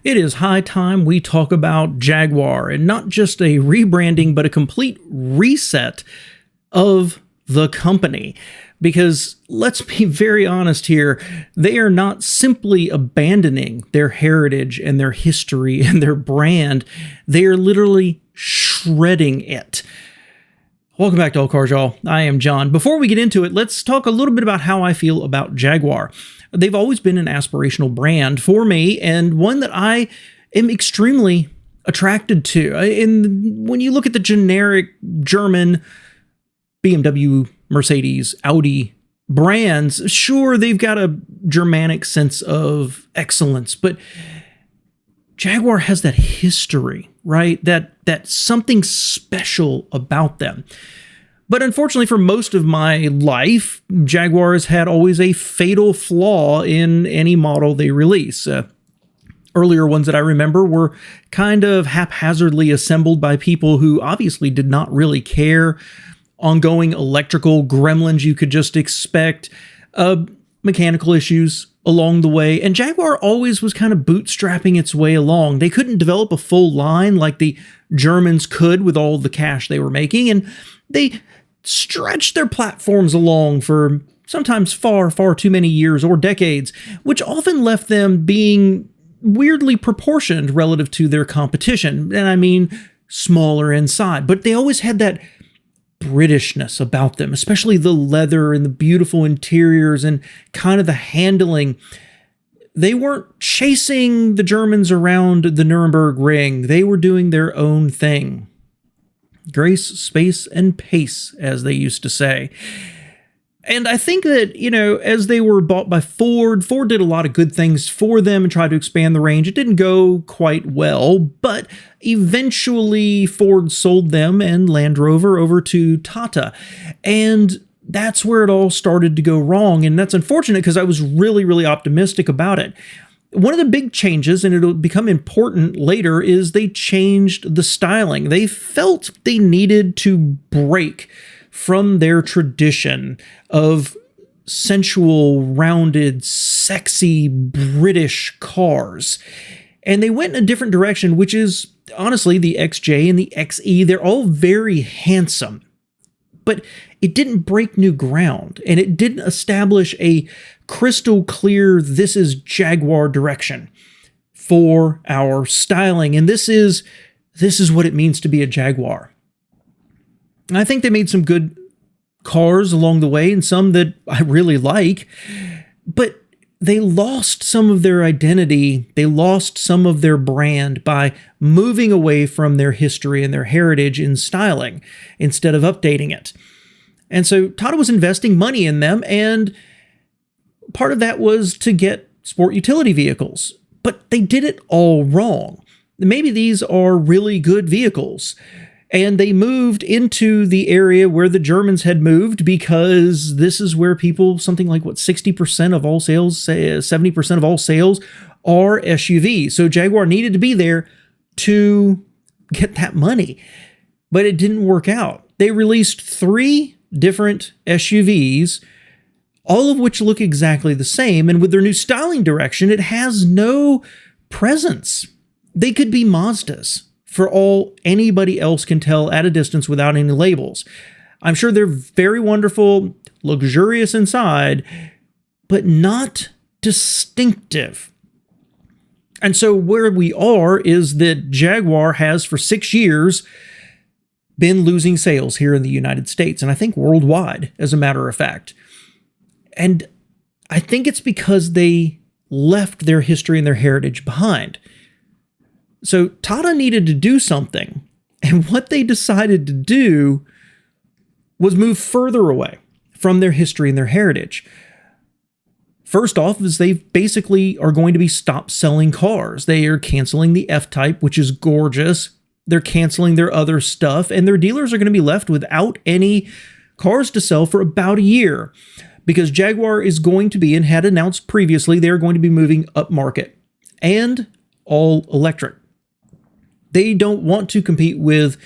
It is high time we talk about Jaguar, and not just a rebranding, but a complete reset of the company. Because let's be very honest here, they are not simply abandoning their heritage and their history and their brand, they are literally shredding it. Welcome back to All Cars, y'all. I am John. Before we get into it, let's talk a little bit about how I feel about Jaguar. They've always been an aspirational brand for me, and one that I am extremely attracted to. And when you look at the generic German BMW, Mercedes, Audi brands, sure, they've got a Germanic sense of excellence, but Jaguar has that history, right? That something special about them. But unfortunately, for most of my life, Jaguar has had always a fatal flaw in any model they release. Earlier ones that I remember were kind of haphazardly assembled by people who obviously did not really care. Ongoing electrical gremlins you could just expect. Mechanical issues along the way. And Jaguar always was kind of bootstrapping its way along. They couldn't develop a full line like the Germans could with all the cash they were making. And they stretched their platforms along for sometimes far, far too many years or decades, which often left them being weirdly proportioned relative to their competition. And I mean, smaller inside. But they always had that Britishness about them, especially the leather and the beautiful interiors and kind of the handling. They weren't chasing the Germans around the Nuremberg ring. They were doing their own thing. Grace, space, and pace, as they used to say. And I think that, as they were bought by Ford, Ford did a lot of good things for them and tried to expand the range. It didn't go quite well, but eventually Ford sold them and Land Rover over to Tata. And that's where it all started to go wrong. And that's unfortunate because I was really, really optimistic about it. One of the big changes, and it'll become important later, is they changed the styling. They felt they needed to break from their tradition of sensual, rounded, sexy British cars. And they went in a different direction, which is honestly the XJ and the XE. They're all very handsome, but it didn't break new ground, and it didn't establish a crystal clear, this is Jaguar direction for our styling. And this is what it means to be a Jaguar. And I think they made some good cars along the way and some that I really like, but they lost some of their identity. They lost some of their brand by moving away from their history and their heritage in styling instead of updating it. And so Tata was investing money in them, and part of that was to get sport utility vehicles, but they did it all wrong. Maybe these are really good vehicles, and they moved into the area where the Germans had moved because this is where people, something like 60% of all sales, 70% of all sales are SUVs. So Jaguar needed to be there to get that money, but it didn't work out. They released 3 different SUVs, all of which look exactly the same. And with their new styling direction, it has no presence. They could be Mazdas for all anybody else can tell at a distance without any labels. I'm sure they're very wonderful, luxurious inside, but not distinctive. And so where we are is that Jaguar has for 6 years been losing sales here in the United States, and I think worldwide, as a matter of fact. And I think it's because they left their history and their heritage behind. So Tata needed to do something, and what they decided to do was move further away from their history and their heritage. First off, is they basically are going to be stop selling cars. They are canceling the F-Type, which is gorgeous. They're canceling their other stuff, and their dealers are going to be left without any cars to sell for about a year, because Jaguar is going to be, and had announced previously, they're going to be moving up market and all electric. They don't want to compete with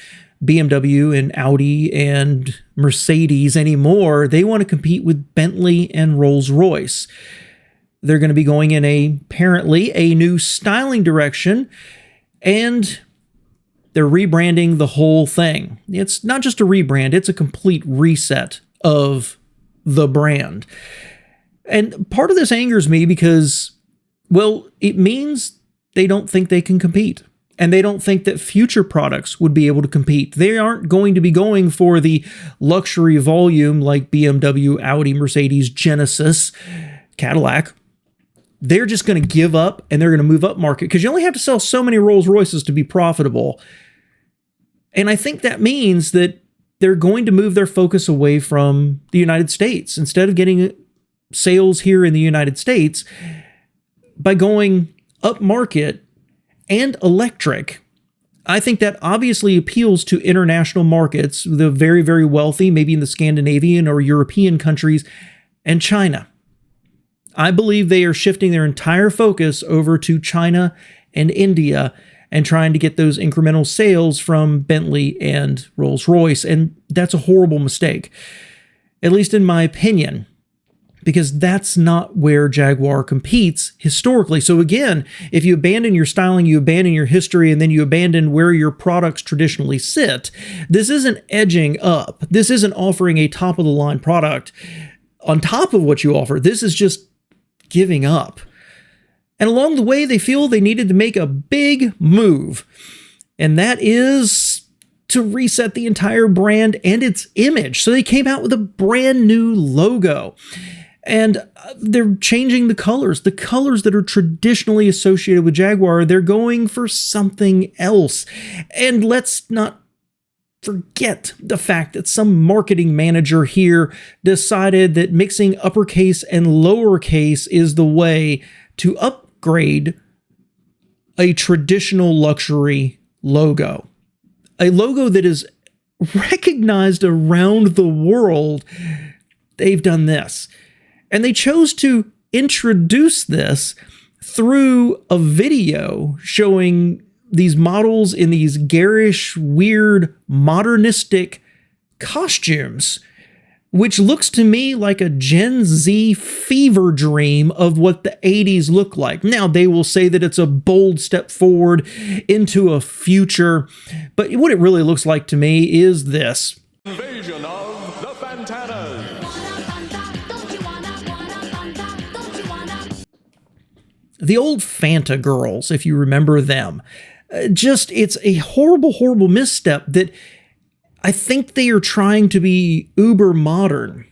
BMW and Audi and Mercedes anymore. They want to compete with Bentley and Rolls-Royce. They're going to be going in apparently a new styling direction, and they're rebranding the whole thing. It's not just a rebrand, it's a complete reset of the brand. And part of this angers me because, well, it means they don't think they can compete. And they don't think that future products would be able to compete. They aren't going to be going for the luxury volume like BMW, Audi, Mercedes, Genesis, Cadillac. They're just going to give up and they're going to move up market because you only have to sell so many Rolls Royces to be profitable. And I think that means that they're going to move their focus away from the United States. Instead of getting sales here in the United States, by going up market and electric, I think that obviously appeals to international markets, the very, very wealthy, maybe in the Scandinavian or European countries, and China. I believe they are shifting their entire focus over to China and India and trying to get those incremental sales from Bentley and Rolls-Royce. And that's a horrible mistake, at least in my opinion, because that's not where Jaguar competes historically. So again, if you abandon your styling, you abandon your history, and then you abandon where your products traditionally sit, this isn't edging up. This isn't offering a top-of-the-line product on top of what you offer. This is just giving up. And along the way, they feel they needed to make a big move, and that is to reset the entire brand and its image. So they came out with a brand new logo, and they're changing the colors that are traditionally associated with Jaguar. They're going for something else. And let's not forget the fact that some marketing manager here decided that mixing uppercase and lowercase is the way to upgrade a traditional luxury logo. A logo that is recognized around the world. They've done this. And they chose to introduce this through a video showing these models in these garish, weird, modernistic costumes, which looks to me like a Gen Z fever dream of what the 80s look like. Now, they will say that it's a bold step forward into a future, but what it really looks like to me is this. Invasion of the Fantanas. The old Fanta girls, if you remember them. It's a horrible, horrible misstep that I think they are trying to be uber modern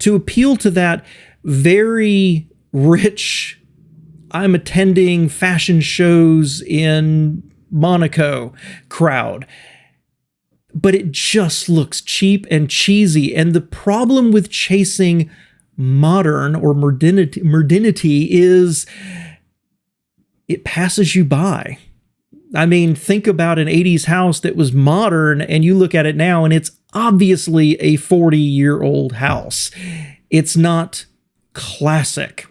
to appeal to that very rich, I'm attending fashion shows in Monaco crowd. But it just looks cheap and cheesy. And the problem with chasing modern or modernity is it passes you by. I mean, think about an 80s house that was modern and you look at it now and it's obviously a 40-year-old house. It's not classic.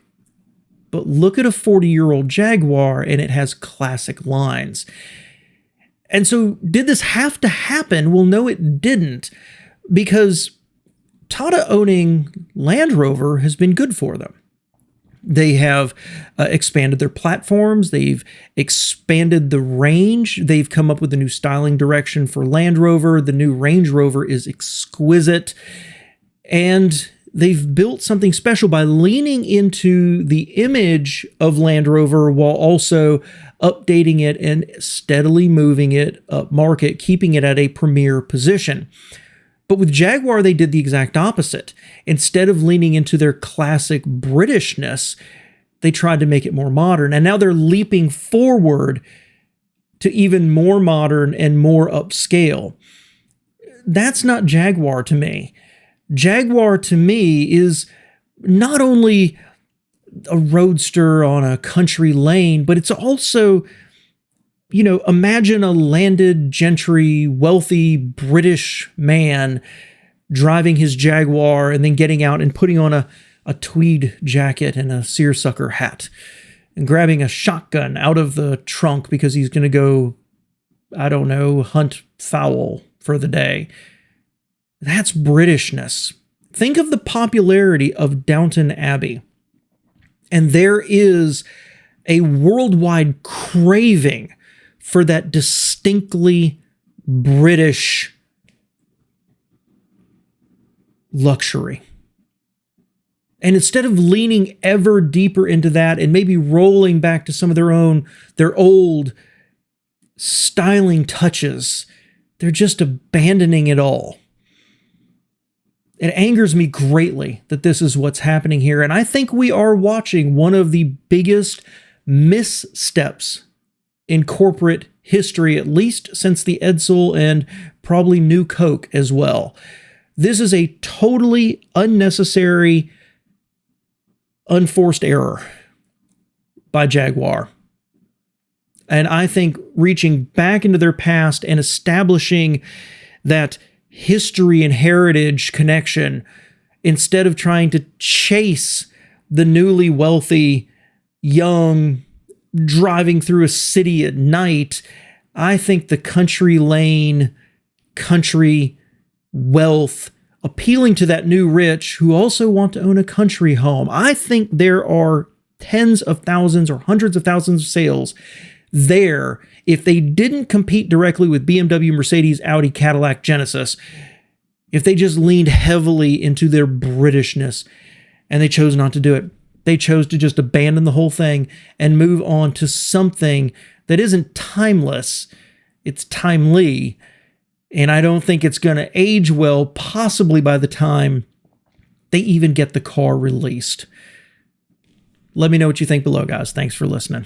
But look at a 40-year-old Jaguar and it has classic lines. And so did this have to happen? Well, no, it didn't, because Tata owning Land Rover has been good for them. They have expanded their platforms. They've expanded the range. They've come up with a new styling direction for Land Rover. The new Range Rover is exquisite. And they've built something special by leaning into the image of Land Rover while also updating it and steadily moving it up market, keeping it at a premier position. But with Jaguar, they did the exact opposite. Instead of leaning into their classic Britishness, they tried to make it more modern. And now they're leaping forward to even more modern and more upscale. That's not Jaguar to me. Jaguar to me is not only a roadster on a country lane, but it's also, you know, imagine a landed gentry, wealthy British man driving his Jaguar and then getting out and putting on a tweed jacket and a seersucker hat and grabbing a shotgun out of the trunk because he's going to go, I don't know, hunt fowl for the day. That's Britishness. Think of the popularity of Downton Abbey. And there is a worldwide craving for that distinctly British luxury. And instead of leaning ever deeper into that and maybe rolling back to some of their old styling touches, they're just abandoning it all. It angers me greatly that this is what's happening here. And I think we are watching one of the biggest missteps in corporate history, at least since the Edsel and probably New Coke as well. This is a totally unnecessary, unforced error by Jaguar. And I think reaching back into their past and establishing that history and heritage connection instead of trying to chase the newly wealthy, young, driving through a city at night, I think the country lane, country wealth, appealing to that new rich who also want to own a country home. I think there are tens of thousands or hundreds of thousands of sales there if they didn't compete directly with BMW, Mercedes, Audi, Cadillac, Genesis, if they just leaned heavily into their Britishness, and they chose not to do it. They chose to just abandon the whole thing and move on to something that isn't timeless, it's timely, and I don't think it's going to age well, possibly by the time they even get the car released. Let me know what you think below, guys. Thanks for listening.